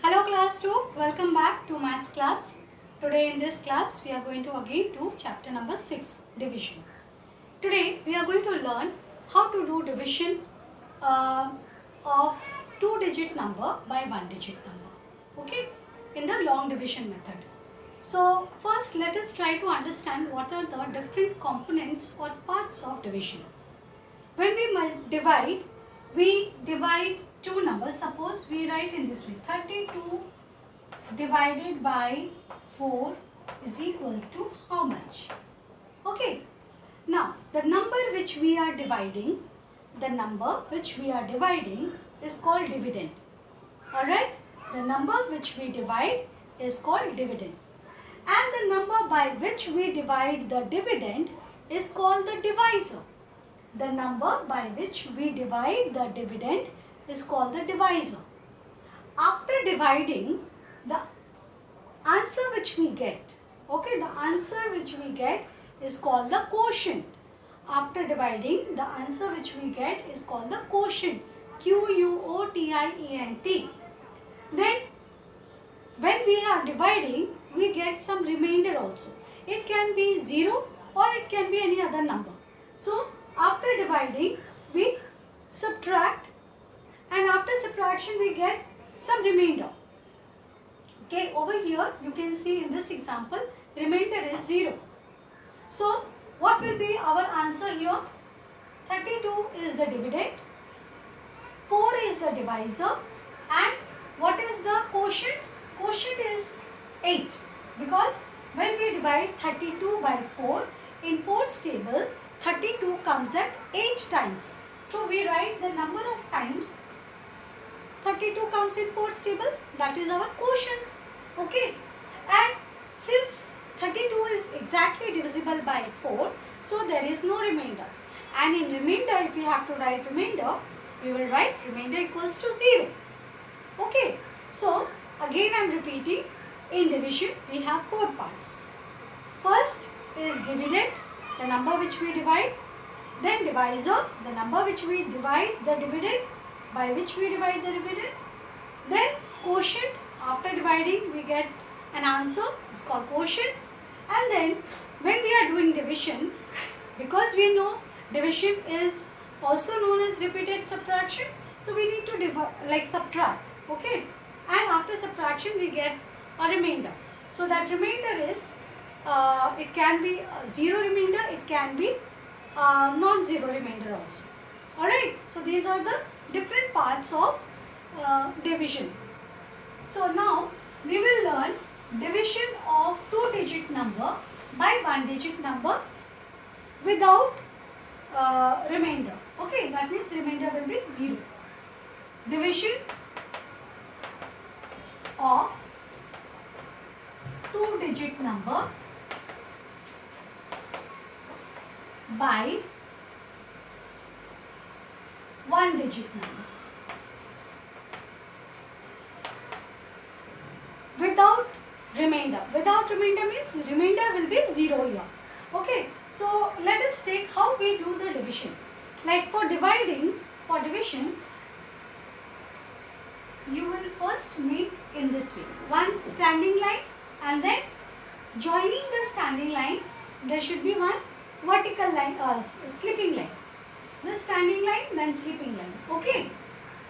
Hello class 2, welcome back to maths class. Today in this class we are going to again do chapter number 6, division. Today we are going to learn how to do division of 2-digit number by 1-digit number, okay, in the long division method. So first let us try to understand what are the different components or parts of division. When we divide two numbers. Suppose we write in this way, 32 divided by 4 is equal to how much? Okay. Now, the number which we are dividing is called dividend. Alright? The number which we divide is called dividend. And the number by which we divide the dividend is called the divisor. The number by which we divide the dividend is called the divisor. After dividing, the answer which we get, okay, the answer which we get is called the quotient. After dividing, the answer which we get is called the quotient, Quotient. Then, when we are dividing, we get some remainder also. It can be 0 or it can be any other number. So, after dividing, we subtract, and after subtraction we get some remainder. Okay, over here you can see in this example, remainder is 0. So, what will be our answer here? 32 is the dividend, 4 is the divisor, and what is the quotient? Quotient is 8, because when we divide 32 by 4, in 4's table, 32 comes at 8 times. So, we write the number of times 32 comes in 4's table, that is our quotient. Okay. And since 32 is exactly divisible by 4, so there is no remainder. And in remainder, if we have to write remainder, we will write remainder equals to 0. Okay. So, again I am repeating, in division we have 4 parts. First is dividend, the number which we divide. Then divisor, the number which we divide the dividend, by which we divide the dividend. Then quotient, after dividing we get an answer, it's called quotient. And then when we are doing division, because we know division is also known as repeated subtraction, so we need to subtract, okay. And after subtraction we get a remainder. So that remainder is, it can be 0 remainder, it can be non-zero remainder also. Alright, so these are the different parts of division. So now we will learn division of 2-digit number by 1-digit number without remainder. Okay, that means remainder will be 0. Division of 2-digit number by 1-digit number without remainder. Without remainder means remainder will be 0 here. Okay. So, let us take how we do the division. Like for division, you will first make in this way, one standing line, and then joining the standing line there should be one vertical line, slipping line. This standing line, then slipping line. Okay.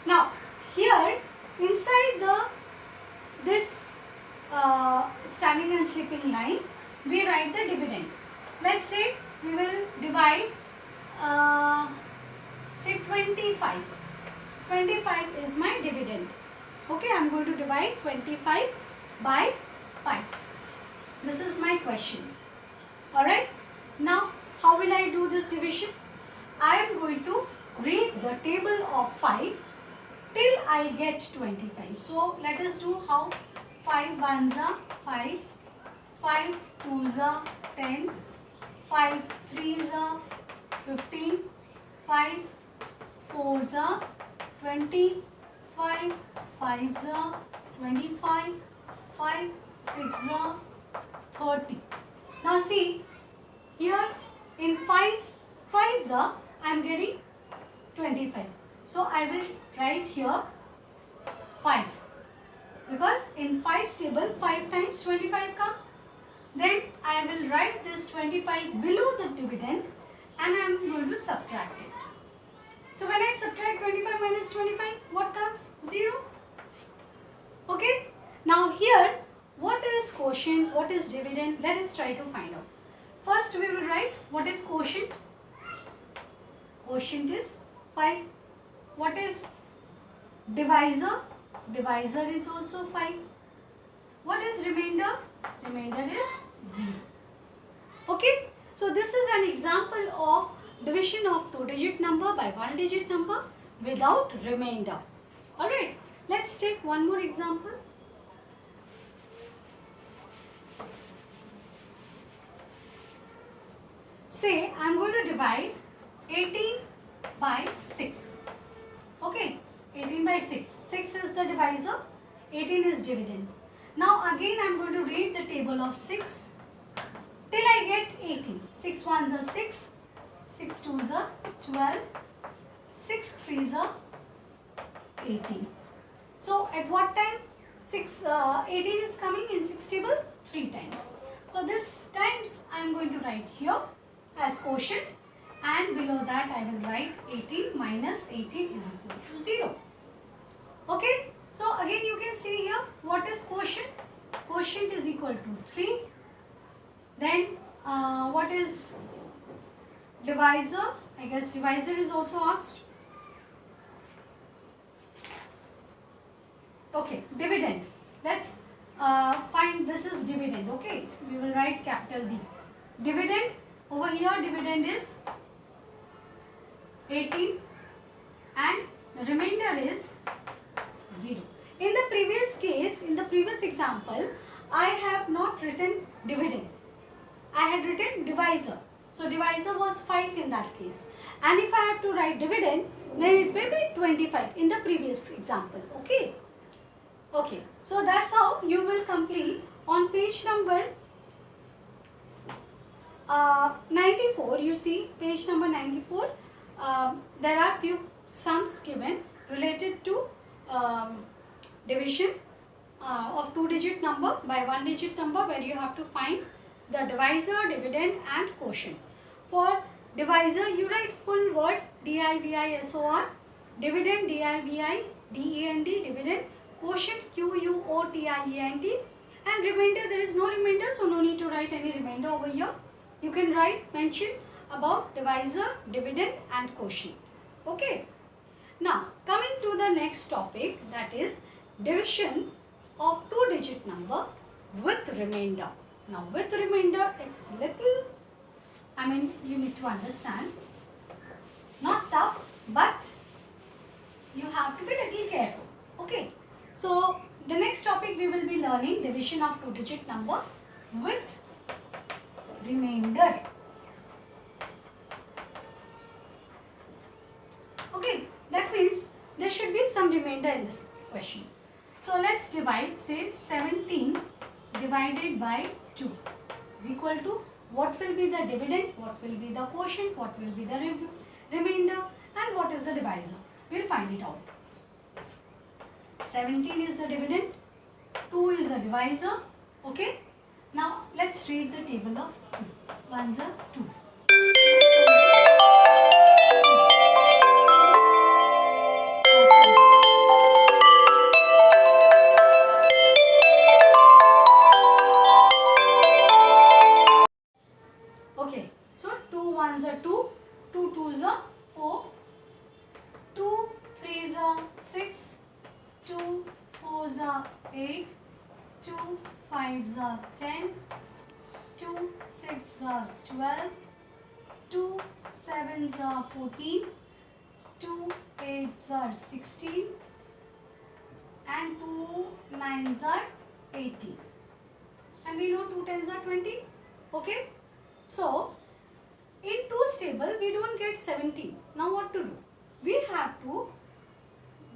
Now here inside this standing and slipping line, we write the dividend. Let's say we will divide say 25. 25 is my dividend. Okay, I am going to divide 25 by 5. This is my question. Alright. Now, how will I do this division? I am going to read the table of 5 till I get 25. So, let us do how. 5 ones are 5, 5 twos are 10, 5 threes are 15, 5 fours are 20, 5 fives are 25, 5 sixes are 30. Now see, here in 5 fives are, I am getting 25. So I will write here 5. because in 5's table 5 times 25 comes. Then I will write this 25 below the dividend and I am going to subtract it. So when I subtract 25 minus 25, what comes? 0. Okay. Now here, what is quotient, what is dividend? Let us try to find out. First we will write what is quotient. Quotient is 5. What is divisor? Divisor is also 5. What is remainder? Remainder is 0. Okay. So this is an example of division of 2-digit number by 1-digit number without remainder. Alright. Let's take one more example. Say I am going to divide 18 by 6. Okay. 18 by 6. 6 is the divisor. 18 is dividend. Now again I am going to read the table of 6 till I get 18. 6 ones are 6. 6 twos are 12. 6 threes are 18. So at what time 18 is coming in 6 table? 3 times. So this times I am going to write here as quotient, and below that I will write 18 minus 18 is equal to 0. Okay. So again you can see here what is quotient. Quotient is equal to 3. Then what is divisor? I guess divisor is also asked. Okay, dividend. Let's find this is dividend. Okay, we will write capital D. Dividend, over here dividend is 18 and the remainder is 0. In the previous case, in the previous example, I have not written dividend. I had written divisor. So divisor was 5 in that case. And if I have to write dividend, then it will be 25 in the previous example. Okay. Okay. So that's how you will complete on page number 94. You see page number 94. There are few sums given related to division of 2-digit number by 1-digit number, where you have to find the divisor, dividend and quotient. For divisor you write full word divisor, dividend dividend, dividend, quotient quotient, and remainder there is no remainder, so no need to write any remainder over here. You can write mention about divisor, dividend and quotient. Okay. Now coming to the next topic, that is division of 2-digit number with remainder. Now with remainder it's little, you need to understand, not tough, but you have to be little careful. Okay. So the next topic we will be learning division of 2-digit number with remainder. Okay, that means there should be some remainder in this question. So let's divide, say 17 divided by 2 is equal to, what will be the dividend, what will be the quotient, what will be the remainder and what is the divisor. We will find it out. 17 is the dividend, 2 is the divisor. Okay. Now let's read the table of 2. 1s are 2. Okay, so 2 1s are 2, 2 2s are 4, 2 3s are 6, 2 4s are 8, 2 5s are 10, 2 6s are 12, 2 7s are 14, 2 8s are 16 and 2 9s are 18. And we know 2 10s are 20. Okay. So in 2's table we don't get 17. Now what to do? We have to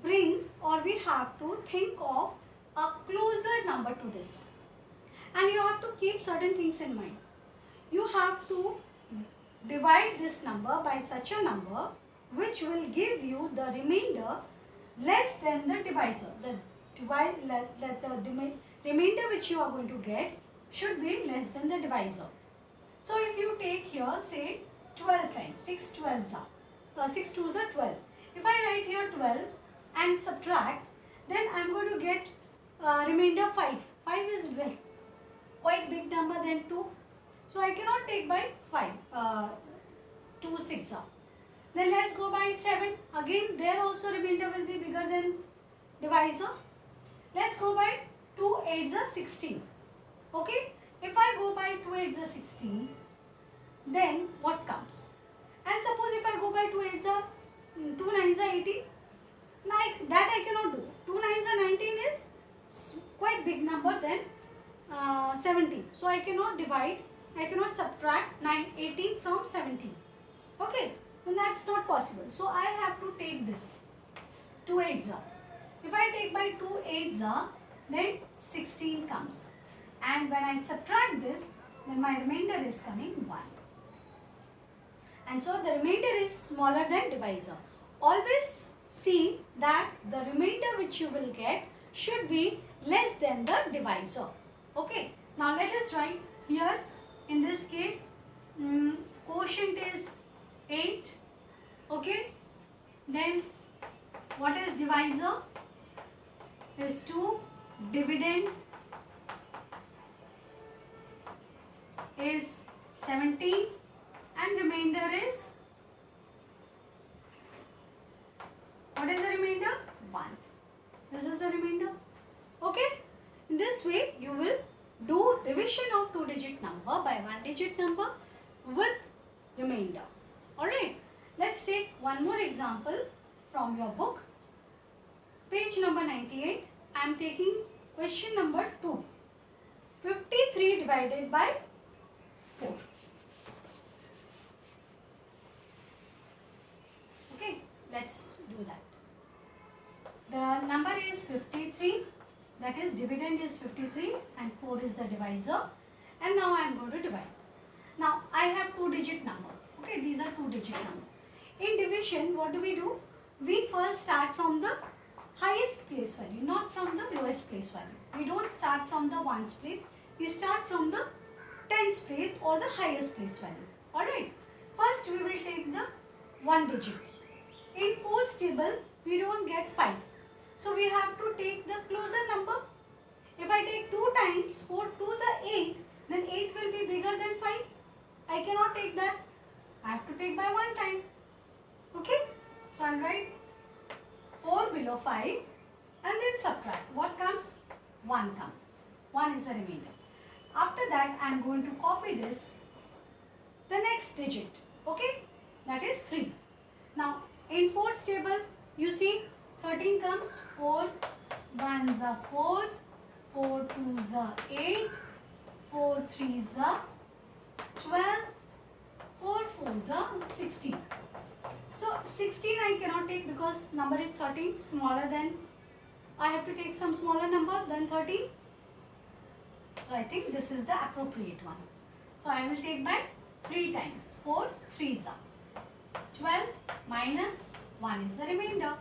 bring, or we have to think of a closer number to this. And you have to keep certain things in mind. You have to divide this number by such a number which will give you the remainder less than the divisor. The let the remainder which you are going to get should be less than the divisor. So if you take here, say 12 times, 6 12s are, 6 2s are 12. If I write here 12 and subtract, then I am going to get remainder 5. 5 is quite big number than 2. So I cannot take by 5, 2 6 are. Then let's go by 7. Again there also remainder will be bigger than divisor. Let's go by 2 8s are 16. Okay. If I go by 2 8s are 16, then what comes? And suppose if I go by 2 8s are 2 9s are 18. Like that I cannot do. 2 9s are 19 is quite big number than 17. So I cannot divide, I cannot subtract 18 from 17. Okay, then that's not possible. So I have to take this 2 8s are. If I take by 2 8s are, then 16 comes. And when I subtract this, then my remainder is coming 1. And so the remainder is smaller than divisor. Always see that the remainder which you will get should be less than the divisor. Okay. Now let us write here, in this case, quotient is 8. Okay. Then what is divisor? Is 2. Dividend is 17 and remainder is, what is the remainder? 1. This is the remainder. Okay. In this way you will do division of 2-digit number by 1-digit number with remainder. Alright. Let's take one more example from your book. Page number 98. I am taking question number 2. 53 divided by 4. Okay, let's do that. The number is 53, that is dividend is 53 and 4 is the divisor, and now I am going to divide. Now I have 2-digit number. Okay, these are 2-digit number. In division, what do? We first start from the highest place value, not from the lowest place value. We don't start from the ones place, we start from the tens place or the highest place value. Alright. First we will take the 1 digit. In 4's table we don't get 5. So we have to take the closer number. If I take 2 times 4 2s are 8, then 8 will be bigger than 5. I cannot take that. I have to take by 1 time. Okay. So I will write 4 below 5 and then subtract. What comes? 1 comes. 1 is the remainder. After that I am going to copy this, the next digit. Okay. That is 3. Now in 4's table you see 13 comes, 4 1s are 4, 4 2s are 8, 4 3s are 12, 4 4s are 16. So 16 I cannot take because number is 13, smaller than, I have to take some smaller number than 13. So I think this is the appropriate one. So I will take by 3 times, 4 3s are 12 minus 1 is the remainder.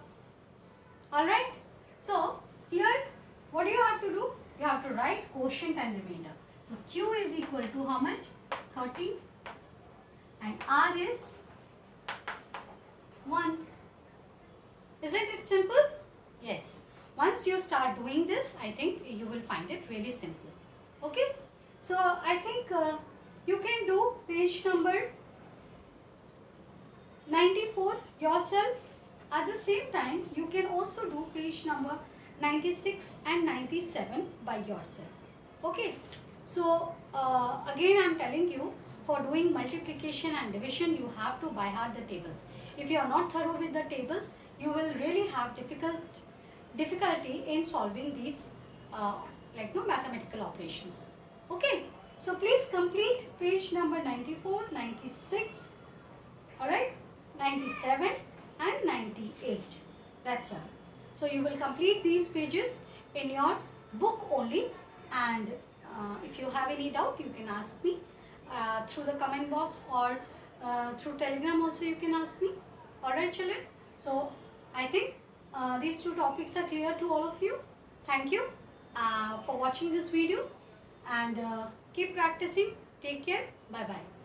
Alright. So here what do you have to do? You have to write quotient and remainder. So Q is equal to how much? 13 and R is 1. Isn't it simple? Yes. Once you start doing this, I think you will find it really simple. Okay. So I think you can do page number 94 yourself. At the same time, you can also do page number 96 and 97 by yourself. Okay. So again I am telling you, for doing multiplication and division you have to by heart the tables. If you are not thorough with the tables, you will really have difficulty in solving these mathematical operations. Okay. So please complete page number 94, 96, alright, 97 and 98. That's all. So you will complete these pages in your book only, and if you have any doubt you can ask me through the comment box or through Telegram also you can ask me. Alright children. So I think these two topics are clear to all of you. Thank you for watching this video, and keep practicing. Take care. Bye bye.